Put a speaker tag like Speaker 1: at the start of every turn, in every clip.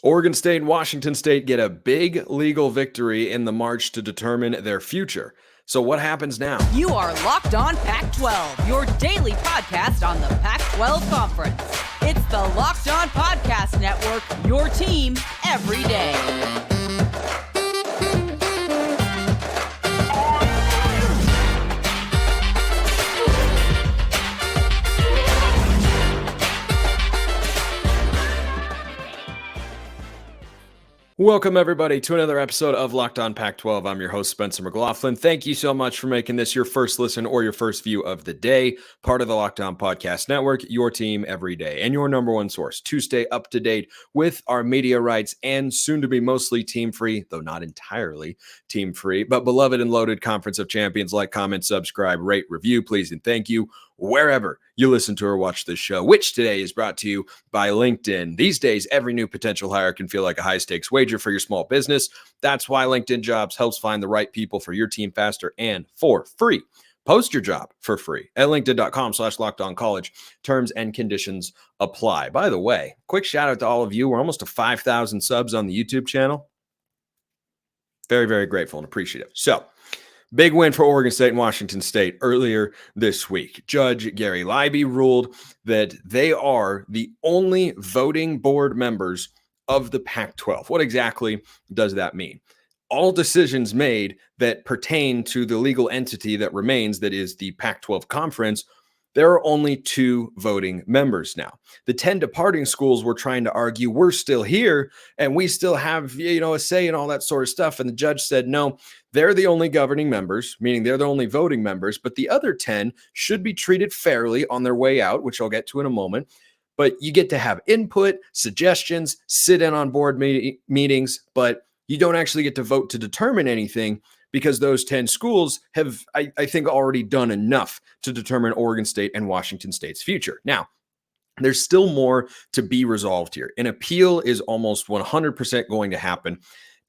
Speaker 1: Oregon State and Washington State get a big legal victory in the march to determine their future. So what happens now?
Speaker 2: You are Locked On Pac-12, your daily podcast on the Pac-12 Conference. It's the Locked On Podcast Network, your team every day.
Speaker 1: Welcome, everybody, to another episode of Locked On Pac-12. I'm your host, Spencer McLaughlin. Thank you so much for making this your first listen or your first view of the day, part of the Locked On Podcast Network, your team every day, and your number one source to stay up to date with our media rights and soon to be mostly team-free, though not entirely team-free, but beloved and loaded Conference of Champions. Like, comment, subscribe, rate, review, please, and thank you wherever you listen to or watch this show, which today is brought to you by LinkedIn. These days, every new potential hire can feel like a high-stakes wager for your small business. That's why LinkedIn Jobs helps find the right people for your team faster and for free. Post your job for free at linkedin.com/lockedoncollege. Terms and conditions apply. By the way, quick shout out to all of you. We're almost to 5,000 subs on the YouTube channel. Very, very grateful and appreciative. So, big win for Oregon State and Washington State earlier this week. Judge Gary Leiby ruled that they are the only voting board members of the Pac-12. What exactly does that mean? All decisions made that pertain to the legal entity that remains, that is the Pac-12 Conference, there are only 2 voting members now. The 10 departing schools were trying to argue, we're still here and we still have, a say in all that sort of stuff. And the judge said, no, they're the only governing members, meaning they're the only voting members, but the other 10 should be treated fairly on their way out, which I'll get to in a moment. But you get to have input, suggestions, sit in on board meetings, but you don't actually get to vote to determine anything, because those 10 schools have, I think, already done enough to determine Oregon State and Washington State's future. Now, there's still more to be resolved here. An appeal is almost 100% going to happen.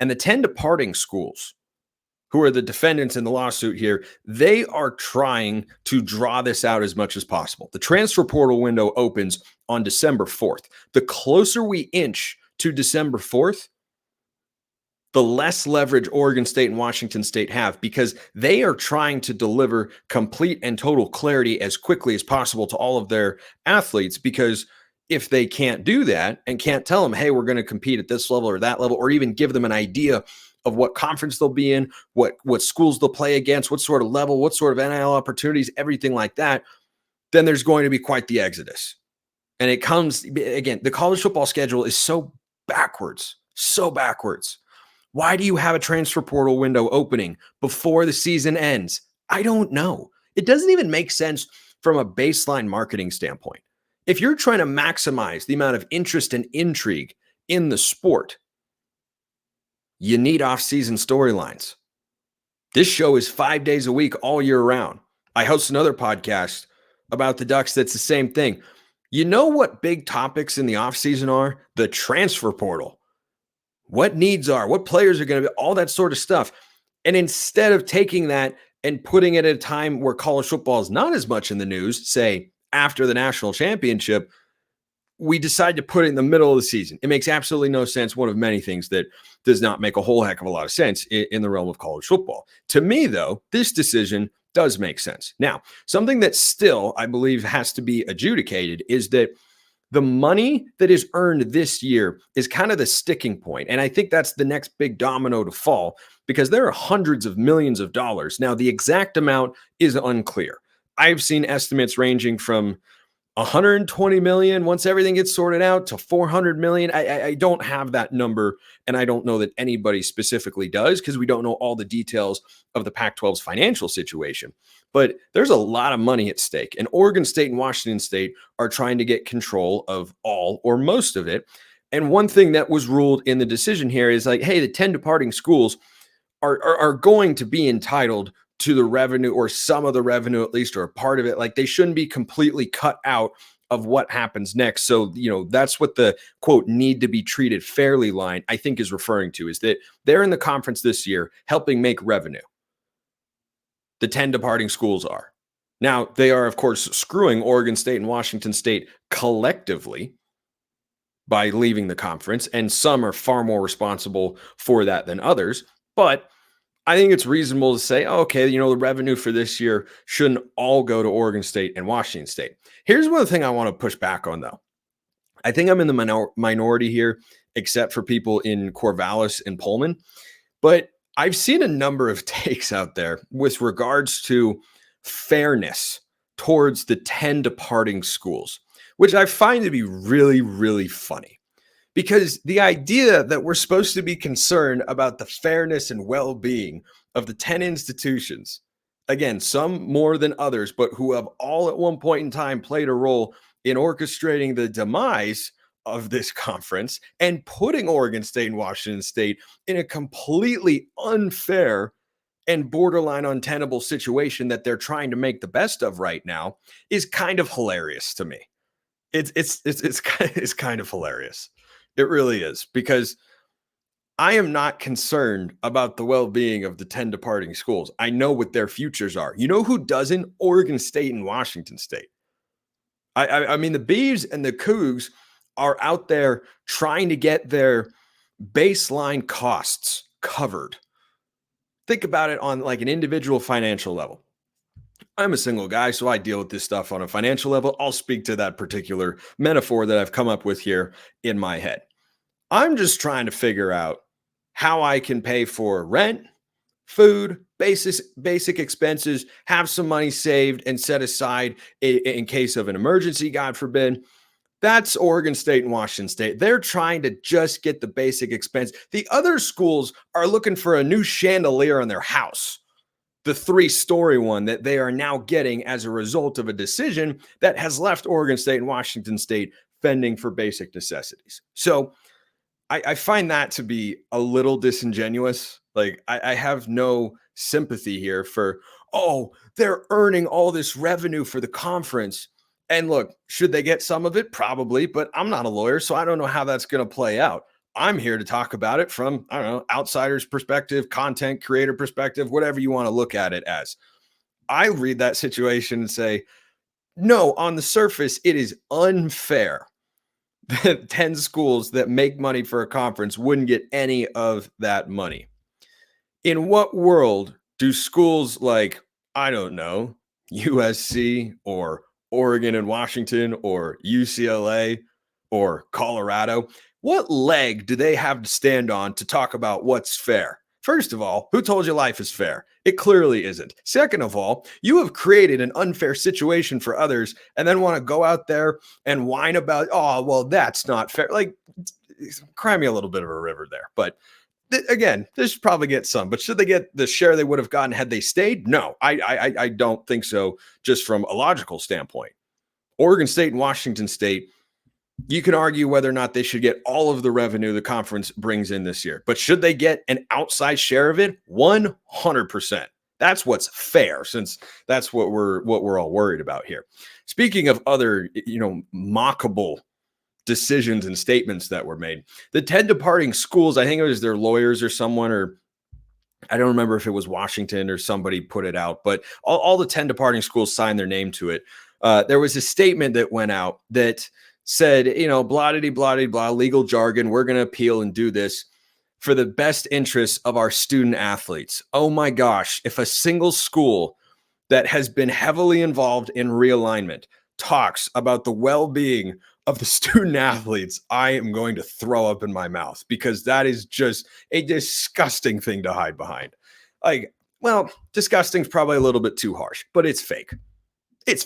Speaker 1: And the 10 departing schools, who are the defendants in the lawsuit here, they are trying to draw this out as much as possible. The transfer portal window opens on December 4th. The closer we inch to December 4th, the less leverage Oregon State and Washington State have, because they are trying to deliver complete and total clarity as quickly as possible to all of their athletes. Because if they can't do that and can't tell them, hey, we're going to compete at this level or that level, or even give them an idea of what conference they'll be in, what schools they'll play against, what sort of level, what sort of NIL opportunities, everything like that, then there's going to be quite the exodus. And it comes, again, the college football schedule is so backwards. Why do you have a transfer portal window opening before the season ends? I don't know. It doesn't even make sense from a baseline marketing standpoint. If you're trying to maximize the amount of interest and intrigue in the sport, you need off-season storylines. This show is 5 days a week, all year round. I host another podcast about the Ducks that's the same thing. You know what big topics in the off-season are? The transfer portal. What needs are, what players are going to be, all that sort of stuff. And instead of taking that and putting it at a time where college football is not as much in the news, say after the national championship, we decide to put it in the middle of the season. It makes absolutely no sense. One of many things that does not make a whole heck of a lot of sense in the realm of college football. To me, though, this decision does make sense. Now, something that still, I believe, has to be adjudicated is that the money that is earned this year is kind of the sticking point. And I think that's the next big domino to fall, because there are hundreds of millions of dollars. Now, the exact amount is unclear. I've seen estimates ranging from 120 million once everything gets sorted out to 400 million. I don't have that number, and I don't know that anybody specifically does, because we don't know all the details of the Pac-12's financial situation. But there's a lot of money at stake, and Oregon State and Washington State are trying to get control of all or most of it. And one thing that was ruled in the decision here is like, hey, the 10 departing schools are going to be entitled to the revenue, or some of the revenue at least, or a part of it. Like, they shouldn't be completely cut out of what happens next. So, that's what the quote need to be treated fairly line, I think, is referring to, is that they're in the conference this year helping make revenue. The 10 departing schools are. Now, they are, of course, screwing Oregon State and Washington State collectively, by leaving the conference, and some are far more responsible for that than others. But I think it's reasonable to say, okay, the revenue for this year shouldn't all go to Oregon State and Washington State. Here's one thing I want to push back on, though. I think I'm in the minority here, except for people in Corvallis and Pullman. But I've seen a number of takes out there with regards to fairness towards the 10 departing schools, which I find to be really, really funny. Because the idea that we're supposed to be concerned about the fairness and well-being of the 10 institutions, again, some more than others, but who have all at one point in time played a role in orchestrating the demise of this conference and putting Oregon State and Washington State in a completely unfair and borderline untenable situation that they're trying to make the best of right now, is kind of hilarious to me. It's kind of hilarious. It really is, because I am not concerned about the well-being of the 10 departing schools. I know what their futures are. You know who doesn't? Oregon State and Washington State. I mean, the Beavs and the Cougs are out there trying to get their baseline costs covered. Think about it on like an individual financial level. I'm a single guy, so I deal with this stuff on a financial level. I'll speak to that particular metaphor that I've come up with here in my head. I'm just trying to figure out how I can pay for rent, food, basic expenses, have some money saved and set aside in case of an emergency, God forbid. That's Oregon State and Washington State. They're trying to just get the basic expense. The other schools are looking for a new chandelier on their house, the 3-story one that they are now getting as a result of a decision that has left Oregon State and Washington State fending for basic necessities. So I find that to be a little disingenuous. Like, I have no sympathy here for, they're earning all this revenue for the conference. And look, should they get some of it? Probably, but I'm not a lawyer, so I don't know how that's going to play out. I'm here to talk about it from, outsider's perspective, content creator perspective, whatever you want to look at it as. I read that situation and say, no, on the surface, it is unfair that 10 schools that make money for a conference wouldn't get any of that money. In what world do schools like, USC or Oregon and Washington or UCLA or Colorado, what leg do they have to stand on to talk about what's fair? First of all, who told you life is fair? It clearly isn't. Second of all, you have created an unfair situation for others and then want to go out there and whine about, that's not fair. Like, cry me a little bit of a river there. But again, they should probably get some. But should they get the share they would have gotten had they stayed? No, I don't think so, just from a logical standpoint. Oregon State and Washington State, you can argue whether or not they should get all of the revenue the conference brings in this year. But should they get an outsized share of it? 100%. That's what's fair, since that's what we're all worried about here. Speaking of other, mockable decisions and statements that were made, the 10 departing schools, I think it was their lawyers or someone, or I don't remember if it was Washington or somebody put it out, but all the 10 departing schools signed their name to it. There was a statement that went out that said, blah, blah, blah, legal jargon. We're going to appeal and do this for the best interests of our student athletes. Oh my gosh. If a single school that has been heavily involved in realignment talks about the well-being of the student athletes, I am going to throw up in my mouth, because that is just a disgusting thing to hide behind. Disgusting is probably a little bit too harsh, but it's fake. It's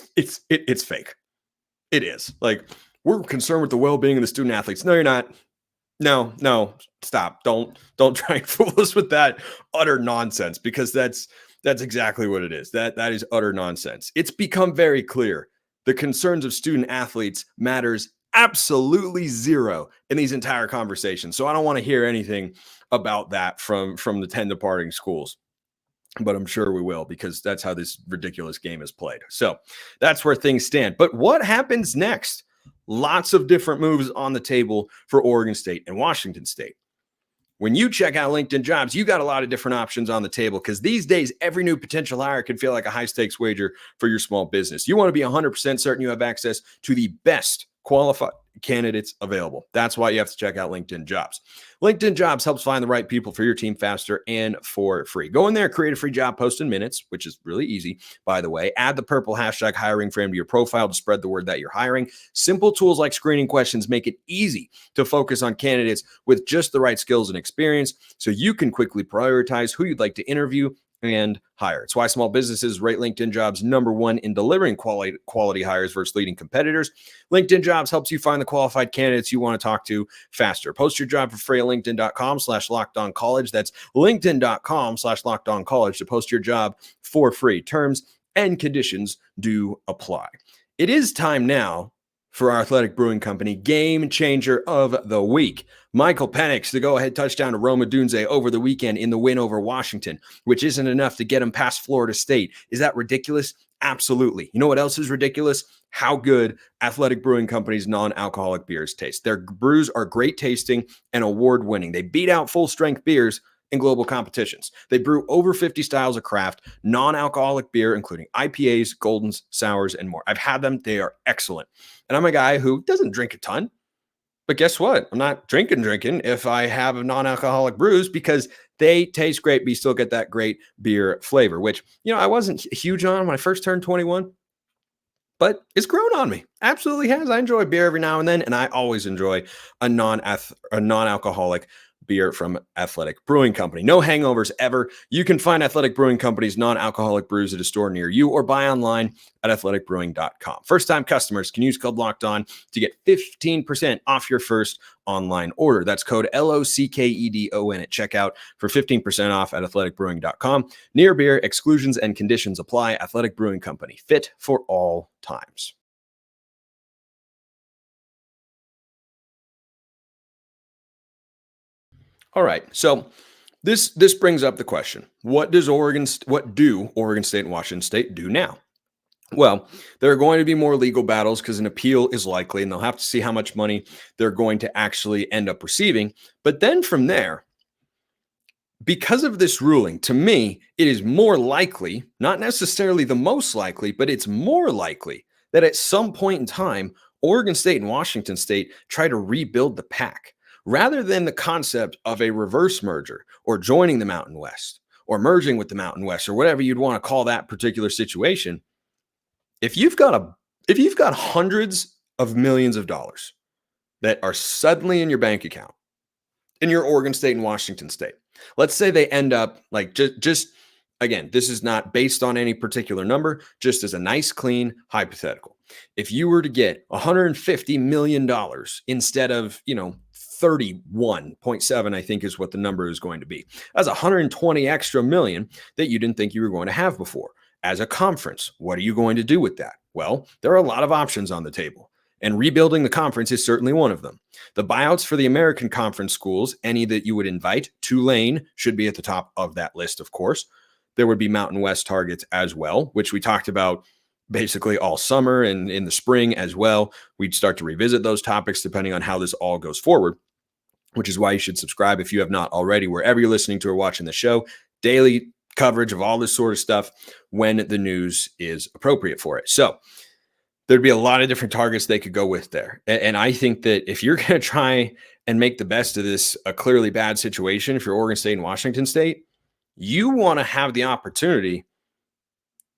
Speaker 1: fake. It is. Like, we're concerned with the well-being of the student athletes. No, you're not. No, stop. Don't try and fool us with that utter nonsense, because that's exactly what it is. That is utter nonsense. It's become very clear. The concerns of student athletes matters absolutely zero in these entire conversations. So I don't want to hear anything about that from the 10 departing schools. But I'm sure we will, because that's how this ridiculous game is played. So that's where things stand. But what happens next? Lots of different moves on the table for Oregon State and Washington State. When you check out LinkedIn Jobs, you got a lot of different options on the table, because these days, every new potential hire can feel like a high-stakes wager for your small business. You want to be 100% certain you have access to the best qualified candidates available. That's why you have to check out LinkedIn Jobs. LinkedIn Jobs helps find the right people for your team faster and for free. Go in there, create a free job post in minutes, which is really easy, by the way. Add the purple hashtag hiring frame to your profile to spread the word that you're hiring. Simple tools like screening questions make it easy to focus on candidates with just the right skills and experience so you can quickly prioritize who you'd like to interview and hire. It's why small businesses rate LinkedIn Jobs #1 in delivering quality hires versus leading competitors. LinkedIn Jobs helps you find the qualified candidates you want to talk to faster. Post your job for free at linkedin.com/lockedoncollege. That's linkedin.com/lockedoncollege to post your job for free. Terms and conditions do apply. It is time now for our Athletic Brewing Company Game Changer of the Week. Michael Penix, the go-ahead touchdown to Roma Dunze over the weekend in the win over Washington, which isn't enough to get him past Florida State. Is that ridiculous? Absolutely. You know what else is ridiculous? How good Athletic Brewing Company's non-alcoholic beers taste. Their brews are great tasting and award-winning. They beat out full-strength beers in global competitions. They brew over 50 styles of craft, non-alcoholic beer, including IPAs, Goldens, Sours, and more. I've had them. They are excellent. And I'm a guy who doesn't drink a ton, but guess what? I'm not drinking if I have a non-alcoholic brews because they taste great, but you still get that great beer flavor, which, I wasn't huge on when I first turned 21, but it's grown on me. Absolutely has. I enjoy beer every now and then, and I always enjoy a non-alcoholic beer from Athletic Brewing Company. No hangovers ever. You can find Athletic Brewing Company's non-alcoholic brews at a store near you or buy online at athleticbrewing.com. First-time customers can use code LOCKEDON to get 15% off your first online order. That's code LOCKEDON at checkout for 15% off at athleticbrewing.com. Near beer, exclusions and conditions apply. Athletic Brewing Company, fit for all times. All right, so this brings up the question: what do Oregon State and Washington State do now? Well, there are going to be more legal battles because an appeal is likely, and they'll have to see how much money they're going to actually end up receiving. But then from there, because of this ruling, to me, it is more likely, not necessarily the most likely, but it's more likely that at some point in time, Oregon State and Washington State try to rebuild the Pac. Rather than the concept of a reverse merger or joining the Mountain West or merging with the Mountain West or whatever you'd want to call that particular situation, if you've got hundreds of millions of dollars that are suddenly in your bank account in your Oregon State and Washington State, let's say they end up like just again, this is not based on any particular number, just as a nice, clean hypothetical. If you were to get $150 million instead of, 31.7, I think is what the number is going to be. That's 120 extra million that you didn't think you were going to have before. As a conference, what are you going to do with that? Well, there are a lot of options on the table, and rebuilding the conference is certainly one of them. The buyouts for the American Conference schools, any that you would invite, Tulane should be at the top of that list, of course. There would be Mountain West targets as well, which we talked about basically all summer and in the spring as well. We'd start to revisit those topics depending on how this all goes forward, which is why you should subscribe if you have not already, wherever you're listening to or watching the show. Daily coverage of all this sort of stuff when the news is appropriate for it. So there'd be a lot of different targets they could go with there. And I think that if you're going to try and make the best of this, a clearly bad situation, if you're Oregon State and Washington State, you want to have the opportunity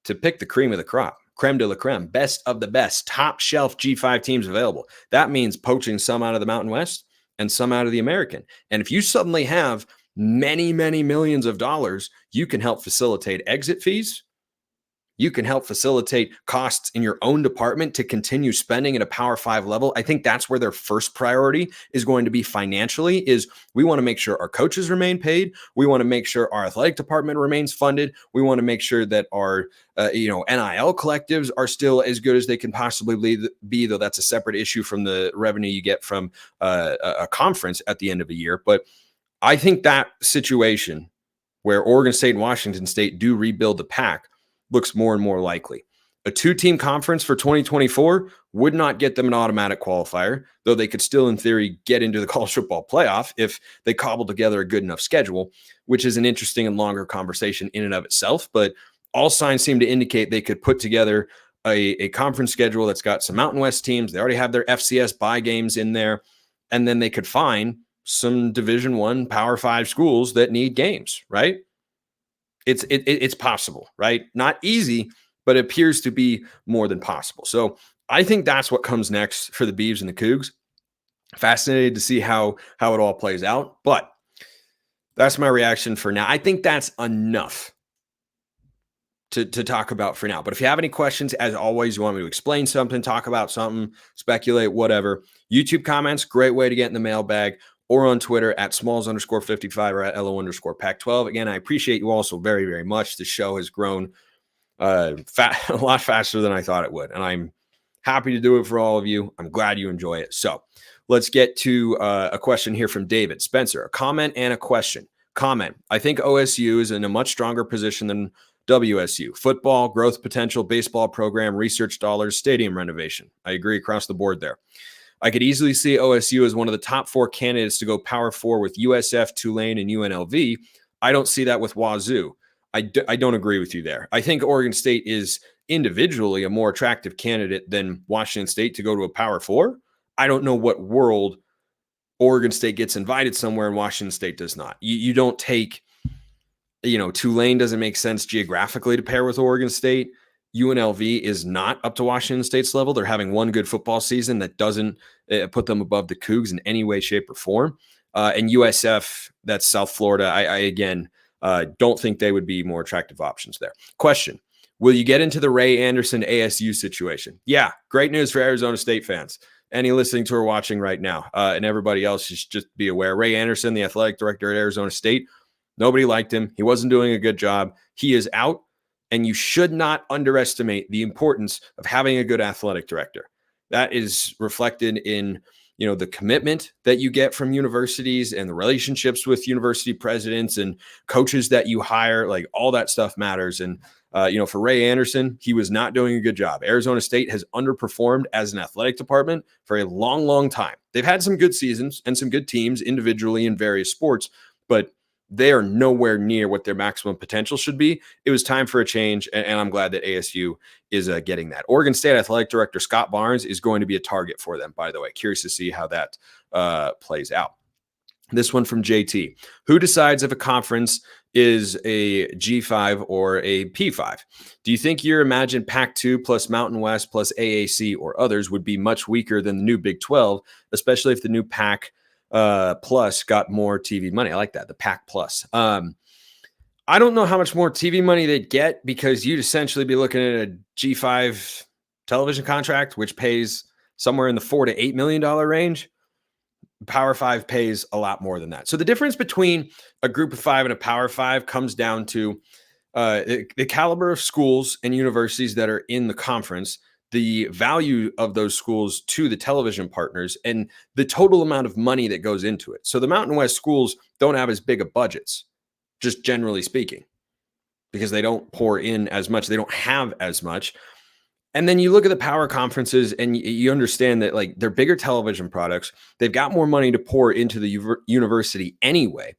Speaker 1: to pick the cream of the crop, creme de la creme, best of the best, top shelf G5 teams available. That means poaching some out of the Mountain West and some out of the American. And if you suddenly have many, many millions of dollars, you can help facilitate exit fees. You can help facilitate costs in your own department to continue spending at a Power 5 level. I think that's where their first priority is going to be financially, is we want to make sure our coaches remain paid. We want to make sure our athletic department remains funded. We want to make sure that our NIL collectives are still as good as they can possibly be, though that's a separate issue from the revenue you get from a conference at the end of a year. But I think that situation where Oregon State and Washington State do rebuild the Pac looks more and more likely. A two-team conference for 2024 would not get them an automatic qualifier, though they could still, in theory, get into the college football playoff if they cobbled together a good enough schedule, which is an interesting and longer conversation in and of itself. But all signs seem to indicate they could put together a conference schedule that's got some Mountain West teams. They already have their FCS bye games in there. And then they could find some Division I Power 5 schools that need games, right? It's possible, right? Not easy, but it appears to be more than possible. So I think that's what comes next for the Beavs and the Cougs. Fascinated to see how it all plays out, but that's my reaction for now. I think that's enough to talk about for now. But if you have any questions, as always, you want me to explain something, talk about something, speculate, whatever, YouTube comments, great way to get in the mailbag, or on Twitter at smalls_55 or at LO_Pac-12. Again, I appreciate you all so very, very much. The show has grown a lot faster than I thought it would, and I'm happy to do it for all of you. I'm glad you enjoy it. So let's get to a question here from David Spencer, a comment and a question. Comment: I think OSU is in a much stronger position than WSU. Football, growth potential, baseball program, research dollars, stadium renovation. I agree across the board there. I could easily see OSU as one of the top 4 candidates to go Power 4 with USF, Tulane, and UNLV. I don't see that with Wazoo. I don't agree with you there. I think Oregon State is individually a more attractive candidate than Washington State to go to a Power 4. I don't know what world Oregon State gets invited somewhere and Washington State does not. You don't take, Tulane doesn't make sense geographically to pair with Oregon State. UNLV is not up to Washington State's level. They're having one good football season that doesn't put them above the Cougs in any way, shape, or form. And USF, that's South Florida. I again, don't think they would be more attractive options there. Question: will you get into the Ray Anderson ASU situation? Yeah, great news for Arizona State fans. Any listening to or watching right now, and everybody else, just be aware. Ray Anderson, the athletic director at Arizona State, nobody liked him. He wasn't doing a good job. He is out, and you should not underestimate the importance of having a good athletic director. That is reflected in the commitment that you get from universities and the relationships with university presidents and coaches that you hire. Like, all that stuff matters. And for Ray Anderson, he was not doing a good job. Arizona State has underperformed as an athletic department for a long, long time. They've had some good seasons and some good teams individually in various sports, but they are nowhere near what their maximum potential should be. It was time for a change, and I'm glad that ASU is getting that. Oregon State athletic director Scott Barnes is going to be a target for them, by the way. Curious to see how that plays out. This one from JT. Who decides if a conference is a G5 or a P5? Do you think your imagined Pac-2 plus Mountain West plus AAC or others would be much weaker than the new Big 12, especially if the new Pac plus got more TV money? I like that, the Pac plus. I don't know how much more TV money they'd get, because you'd essentially be looking at a G5 television contract, which pays somewhere in the $4 to $8 million range. Power 5 pays a lot more than that. So the difference between a group of 5 and a Power 5 comes down to the caliber of schools and universities that are in the conference, the value of those schools to the television partners, and the total amount of money that goes into it. So the Mountain West schools don't have as big of budgets, just generally speaking, because they don't pour in as much. They don't have as much. And then you look at the power conferences and you understand that, like, they're bigger television products. They've got more money to pour into the university anyway.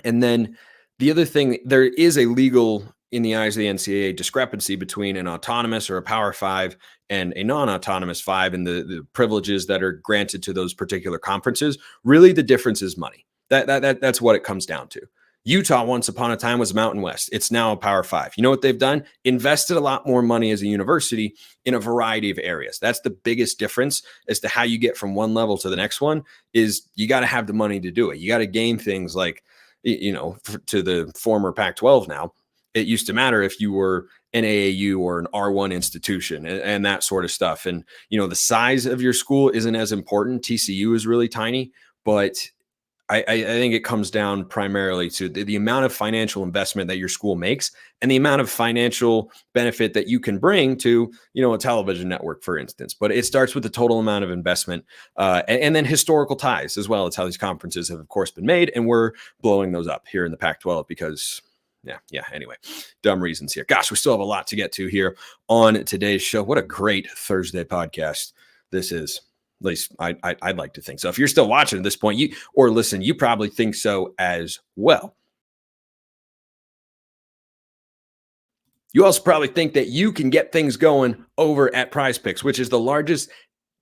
Speaker 1: And then the other thing, there is a legal, in the eyes of the NCAA, discrepancy between an autonomous or a Power 5 and a non-autonomous 5 and the privileges that are granted to those particular conferences. Really, the difference is money. That's what it comes down to. Utah, once upon a time, was Mountain West. It's now a Power 5. You know what they've done? Invested a lot more money as a university in a variety of areas. That's the biggest difference as to how you get from one level to the next one. Is you got to have the money to do it. You got to gain things like, to the former Pac-12 now. It used to matter if you were an AAU or an R1 institution and that sort of stuff. And, the size of your school isn't as important. TCU is really tiny, but I think it comes down primarily to the amount of financial investment that your school makes and the amount of financial benefit that you can bring to, a television network, for instance. But it starts with the total amount of investment and then historical ties as well. It's how these conferences have, of course, been made. And we're blowing those up here in the Pac-12 because anyway, dumb reasons here. Gosh, we still have a lot to get to here on today's show. What a great Thursday podcast this is. At least I'd like to think so. If you're still watching at this point, you probably think so as well. You also probably think that you can get things going over at Prize Picks, which is the largest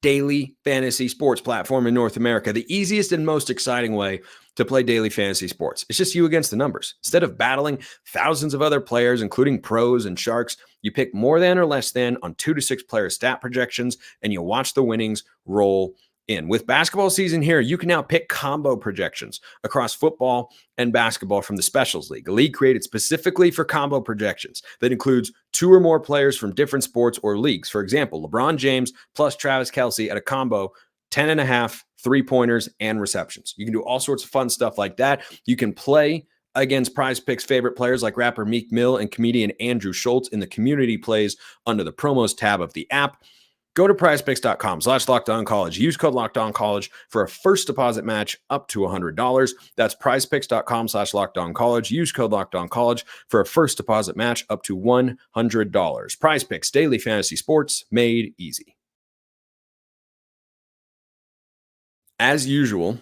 Speaker 1: daily fantasy sports platform in North America. The easiest and most exciting way to play daily fantasy sports. It's just you against the numbers. Instead of battling thousands of other players, including pros and sharks, you pick more than or less than on 2 to 6 player stat projections, and you watch the winnings roll in. With basketball season here, you can now pick combo projections across football and basketball from the Specials League, a league created specifically for combo projections that includes 2 or more players from different sports or leagues. For example, LeBron James plus Travis Kelce at a combo, 10.5 3-pointers and receptions. You can do all sorts of fun stuff like that. You can play against Prize Picks favorite players like rapper Meek Mill and comedian Andrew Schultz in the community plays under the promos tab of the app. Go to prizepicks.com/lockedoncollege. Use code LockedOnCollege for a first deposit match up to $100. That's prizepicks.com/lockedoncollege. Use code LockedOnCollege for a first deposit match up to $100. Prize Picks, daily fantasy sports made easy. As usual,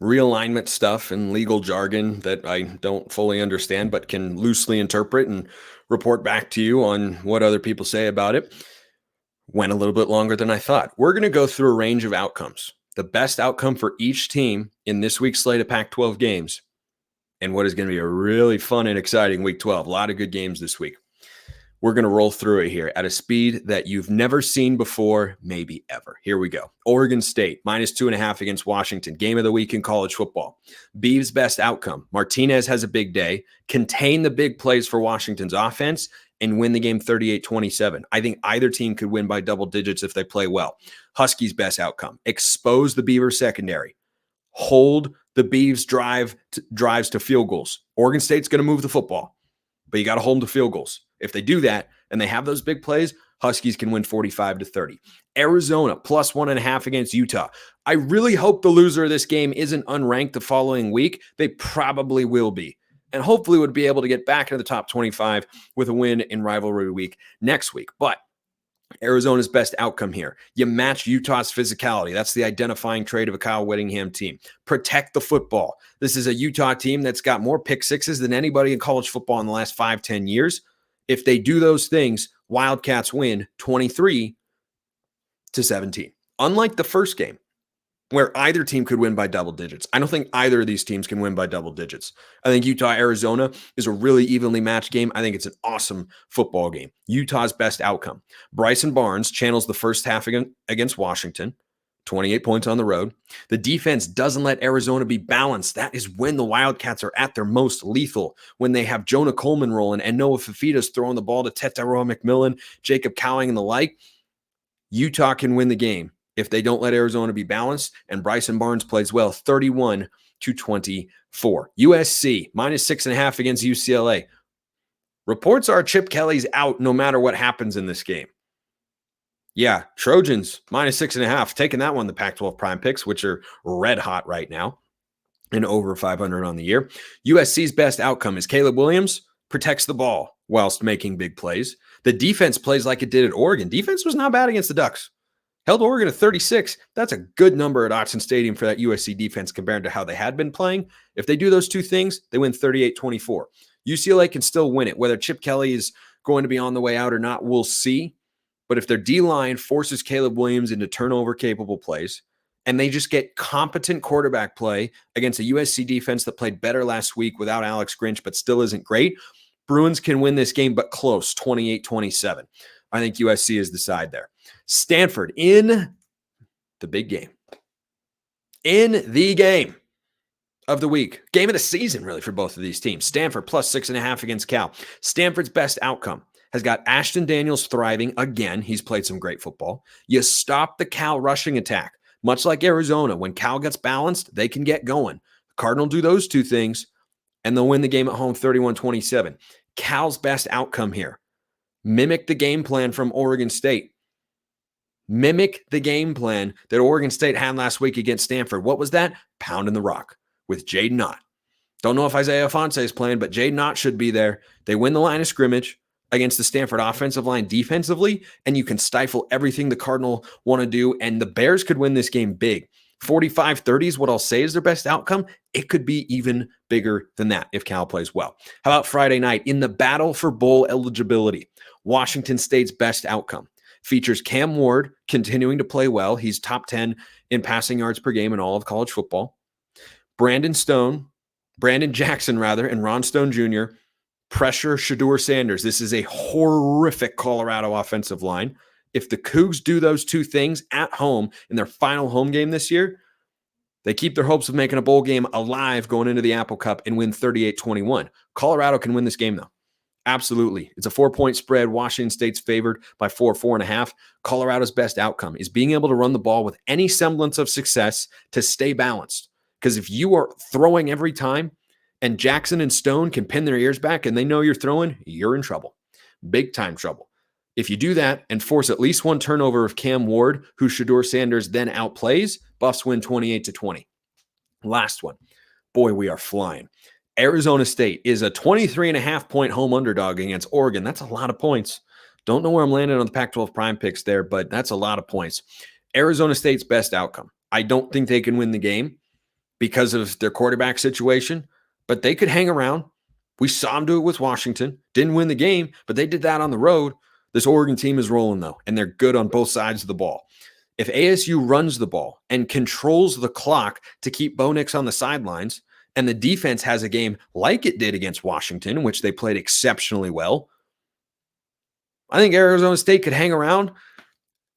Speaker 1: realignment stuff and legal jargon that I don't fully understand but can loosely interpret and report back to you on what other people say about it. Went a little bit longer than I thought. We're going to go through a range of outcomes. The best outcome for each team in this week's slate of Pac-12 games, and what is going to be a really fun and exciting Week 12. A lot of good games this week. We're going to roll through it here at a speed that you've never seen before, maybe ever. Here we go. Oregon State, -2.5 against Washington. Game of the week in college football. Beav's best outcome. Martinez has a big day. Contain the big plays for Washington's offense and win the game 38-27. I think either team could win by double digits if they play well. Huskies' best outcome. Expose the Beaver secondary. Hold the Beavs drives to field goals. Oregon State's going to move the football, but you got to hold them to field goals. If they do that and they have those big plays, Huskies can win 45-30. Arizona +1.5 against Utah. I really hope the loser of this game isn't unranked the following week. They probably will be. And hopefully would be able to get back into the top 25 with a win in rivalry week next week. But Arizona's best outcome here. You match Utah's physicality. That's the identifying trait of a Kyle Whittingham team. Protect the football. This is a Utah team that's got more pick sixes than anybody in college football in the last 5-10 years. If they do those things, Wildcats win 23-17. Unlike the first game, where either team could win by double digits. I don't think either of these teams can win by double digits. I think Utah-Arizona is a really evenly matched game. I think it's an awesome football game. Utah's best outcome. Bryson Barnes channels the first half against Washington, 28 points on the road. The defense doesn't let Arizona be balanced. That is when the Wildcats are at their most lethal, when they have Jonah Coleman rolling and Noah Fifita's throwing the ball to Tetairoa McMillan, Jacob Cowing, and the like. Utah can win the game if they don't let Arizona be balanced, and Bryson Barnes plays well, 31-24. USC, -6.5 against UCLA. Reports are Chip Kelly's out no matter what happens in this game. Yeah, Trojans, -6.5. Taking that one, the Pac-12 prime picks, which are red hot right now and over 500 on the year. USC's best outcome is Caleb Williams protects the ball whilst making big plays. The defense plays like it did at Oregon. Defense was not bad against the Ducks. Held Oregon at 36. That's a good number at Autzen Stadium for that USC defense compared to how they had been playing. If they do those two things, they win 38-24. UCLA can still win it. Whether Chip Kelly is going to be on the way out or not, we'll see. But if their D-line forces Caleb Williams into turnover-capable plays, and they just get competent quarterback play against a USC defense that played better last week without Alex Grinch but still isn't great, Bruins can win this game but close, 28-27. I think USC is the side there. Stanford in the big game. In the game of the week. Game of the season, really, for both of these teams. Stanford +6.5 against Cal. Stanford's best outcome has got Ashton Daniels thriving again. He's played some great football. You stop the Cal rushing attack. Much like Arizona, when Cal gets balanced, they can get going. The Cardinal do those two things, and they'll win the game at home 31-27. Cal's best outcome here. Mimic the game plan from Oregon State. Mimic the game plan that Oregon State had last week against Stanford. What was that? Pounding the rock with Jaden Ott. Don't know if Isaiah Fonse is playing, but Jaden Ott should be there. They win the line of scrimmage against the Stanford offensive line defensively, and you can stifle everything the Cardinal want to do, and the Bears could win this game big. 45-30 is what I'll say is their best outcome. It could be even bigger than that if Cal plays well. How about Friday night? In the battle for bowl eligibility, Washington State's best outcome features Cam Ward continuing to play well. He's top 10 in passing yards per game in all of college football. Brandon Jackson, and Ron Stone Jr. pressure Shedeur Sanders. This is a horrific Colorado offensive line. If the Cougs do those two things at home in their final home game this year, they keep their hopes of making a bowl game alive going into the Apple Cup and win 38-21. Colorado can win this game, though. Absolutely. It's a 4-point spread. Washington State's favored by 4.5. Colorado's best outcome is being able to run the ball with any semblance of success to stay balanced. Because if you are throwing every time and Jackson and Stone can pin their ears back and they know you're throwing, you're in trouble. Big time trouble. If you do that and force at least one turnover of Cam Ward, who Shedeur Sanders then outplays, Buffs win 28-20. Last one. Boy, we are flying. Arizona State is a 23.5-point home underdog against Oregon. That's a lot of points. Don't know where I'm landing on the Pac-12 prime picks there, but that's a lot of points. Arizona State's best outcome. I don't think they can win the game because of their quarterback situation, but they could hang around. We saw them do it with Washington. Didn't win the game, but they did that on the road. This Oregon team is rolling, though, and they're good on both sides of the ball. If ASU runs the ball and controls the clock to keep Bo Nix on the sidelines, and the defense has a game like it did against Washington, in which they played exceptionally well, I think Arizona State could hang around,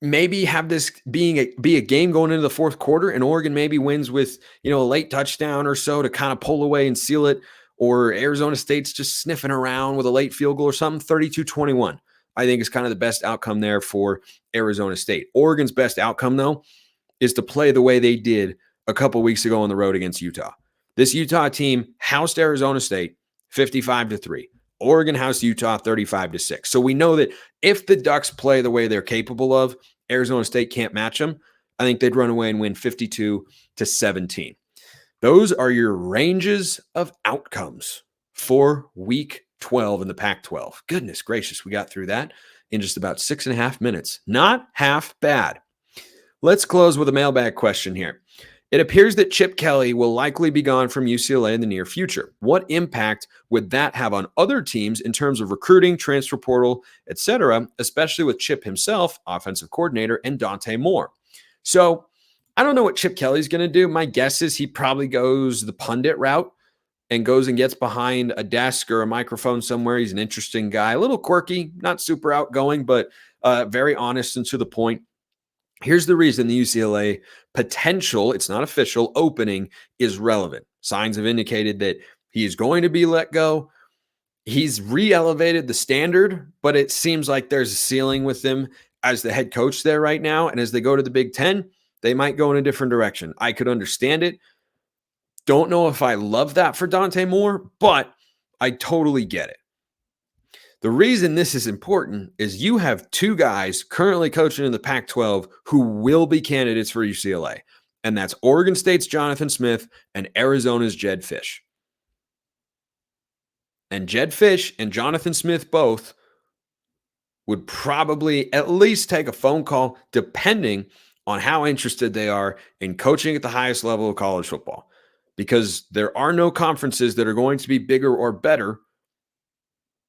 Speaker 1: maybe have this be a game going into the fourth quarter, and Oregon maybe wins with a late touchdown or so to kind of pull away and seal it, or Arizona State's just sniffing around with a late field goal or something. 32-21. I think is kind of the best outcome there for Arizona State. Oregon's best outcome, though, is to play the way they did a couple weeks ago on the road against Utah. This Utah team housed Arizona State 55-3. Oregon housed Utah 35-6. So we know that if the Ducks play the way they're capable of, Arizona State can't match them. I think they'd run away and win 52-17. Those are your ranges of outcomes for week 12 in the Pac-12. Goodness gracious, we got through that in just about 6.5 minutes. Not half bad. Let's close with a mailbag question here. It appears that Chip Kelly will likely be gone from UCLA in the near future. What impact would that have on other teams in terms of recruiting, transfer portal, etc., especially with Chip himself, offensive coordinator, and Dante Moore? So I don't know what Chip Kelly's going to do. My guess is he probably goes the pundit route and goes and gets behind a desk or a microphone somewhere. He's an interesting guy, a little quirky, not super outgoing, but very honest and to the point. Here's the reason the UCLA potential, it's not official, opening is relevant. Signs have indicated that he is going to be let go. He's re-elevated the standard, but it seems like there's a ceiling with him as the head coach there right now. And as they go to the Big Ten, they might go in a different direction. I could understand it. Don't know if I love that for Dante Moore, but I totally get it. The reason this is important is you have two guys currently coaching in the Pac-12 who will be candidates for UCLA, and that's Oregon State's Jonathan Smith and Arizona's Jedd Fisch. And Jedd Fisch and Jonathan Smith both would probably at least take a phone call depending on how interested they are in coaching at the highest level of college football, because there are no conferences that are going to be bigger or better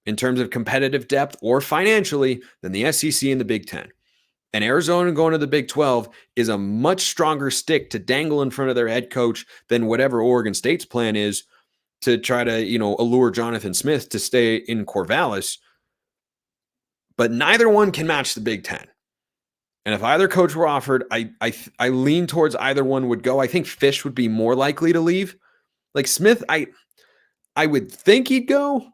Speaker 1: in terms of competitive depth or financially than the SEC and the Big Ten. And Arizona going to the Big 12 is a much stronger stick to dangle in front of their head coach than whatever Oregon State's plan is to try to, allure Jonathan Smith to stay in Corvallis. But neither one can match the Big Ten. And if either coach were offered, I lean towards either one would go. I think Fisch would be more likely to leave. Like Smith, I would think he'd go,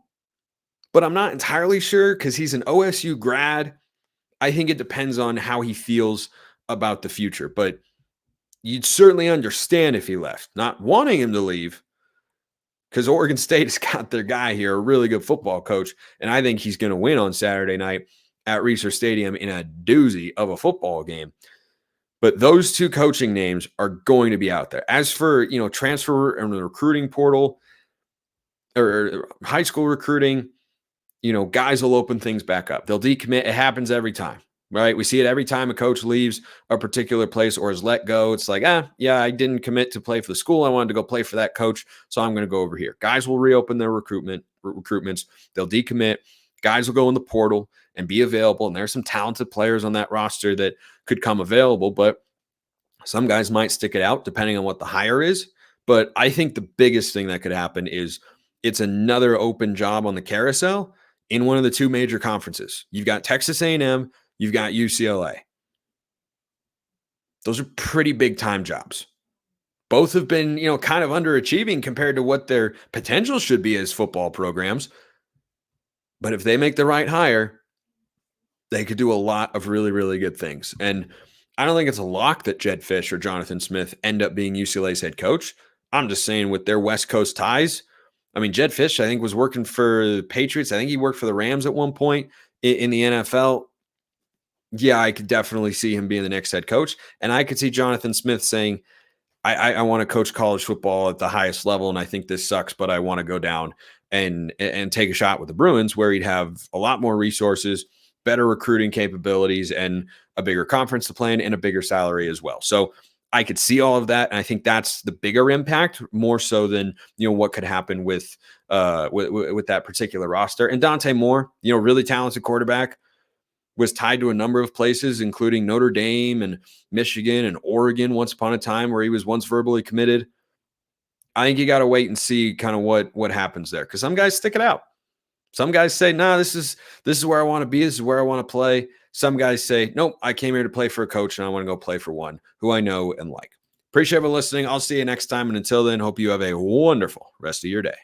Speaker 1: but I'm not entirely sure because he's an OSU grad. I think it depends on how he feels about the future, but you'd certainly understand if he left. Not wanting him to leave, because Oregon State has got their guy here, a really good football coach, and I think he's going to win on Saturday night at Reser Stadium in a doozy of a football game. But those two coaching names are going to be out there. As for, transfer and the recruiting portal or high school recruiting, guys will open things back up. They'll decommit. It happens every time. right? We see it every time a coach leaves a particular place or is let go. It's like, yeah, I didn't commit to play for the school. I wanted to go play for that coach, so I'm going to go over here. Guys will reopen their recruitments. They'll decommit. Guys will go in the portal and be available, and there's some talented players on that roster that could come available, but some guys might stick it out depending on what the hire is. But I think the biggest thing that could happen is it's another open job on the carousel in one of the two major conferences. You've got Texas A&M, you've got UCLA. Those are pretty big time jobs. Both have been, kind of underachieving compared to what their potential should be as football programs. But if they make the right hire, they could do a lot of really, really good things. And I don't think it's a lock that Jedd Fisch or Jonathan Smith end up being UCLA's head coach. I'm just saying with their West Coast ties, I mean, Jedd Fisch, I think, was working for the Patriots. I think he worked for the Rams at one point in the NFL. Yeah, I could definitely see him being the next head coach. And I could see Jonathan Smith saying, I want to coach college football at the highest level, and I think this sucks, but I want to go down and take a shot with the Bruins, where he'd have a lot more resources, better recruiting capabilities, and a bigger conference to play in, and a bigger salary as well. So I could see all of that, and I think that's the bigger impact, more so than what could happen with that particular roster. And Dante Moore, really talented quarterback, was tied to a number of places, including Notre Dame and Michigan and Oregon once upon a time, where he was once verbally committed. I think you got to wait and see kind of what happens there, because some guys stick it out. Some guys say, "Nah, this is where I want to be. This is where I want to play." Some guys say, "Nope, I came here to play for a coach, and I want to go play for one who I know and like." Appreciate everyone listening. I'll see you next time, and until then, hope you have a wonderful rest of your day.